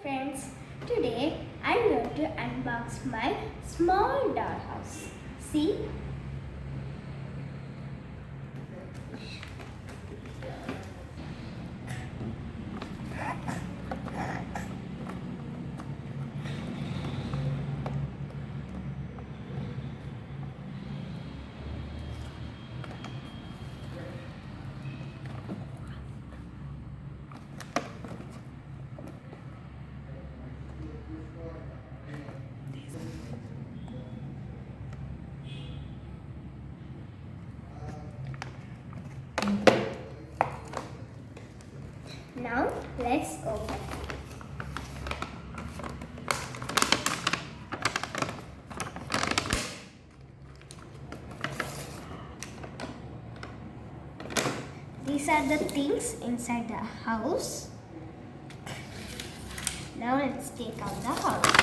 friends, today I'm going to unbox my small dollhouse. See? Now let's open. These are the things inside the house. Now let's take out the house.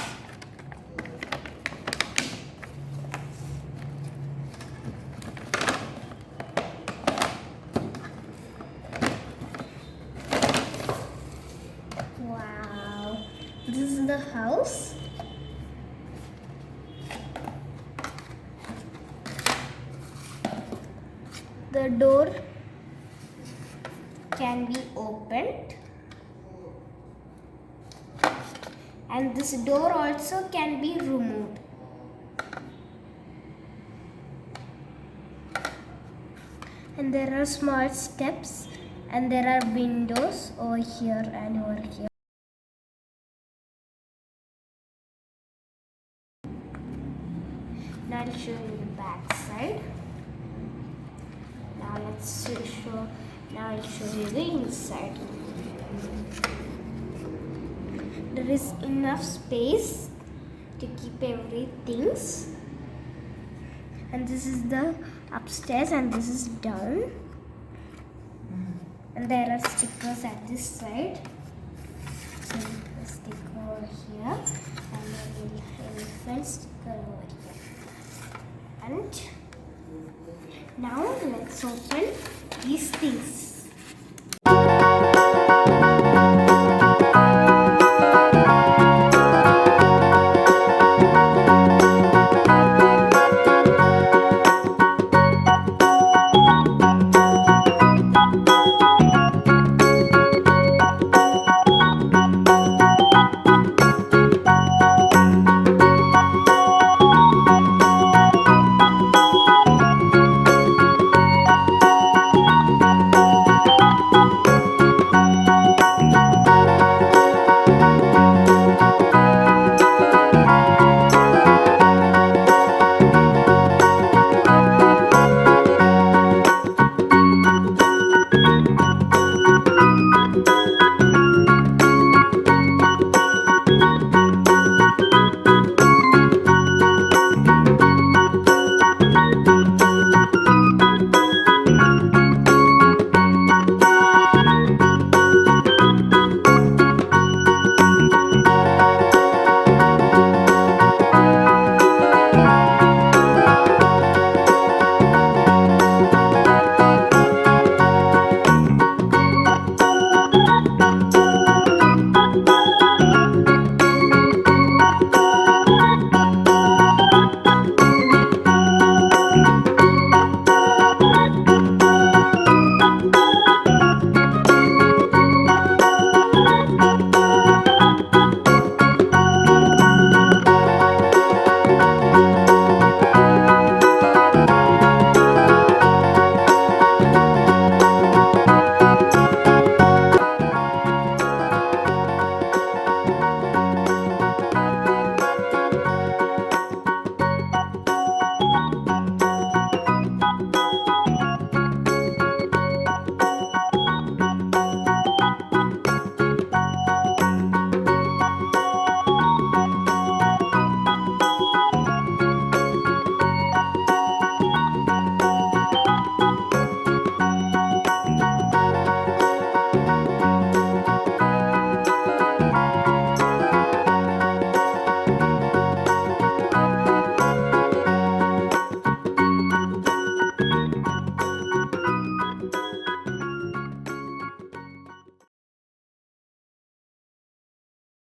Wow, this is the house. The door can be opened, and this door also can be removed. And there are small steps, and there are windows over here and over here. Now I'll show you the back side. Now I'll show you the inside. There is enough space to keep everything. And this is the upstairs and this is down. And there are stickers at this side. So a sticker over here and an elephant sticker over here. And now let's open these things.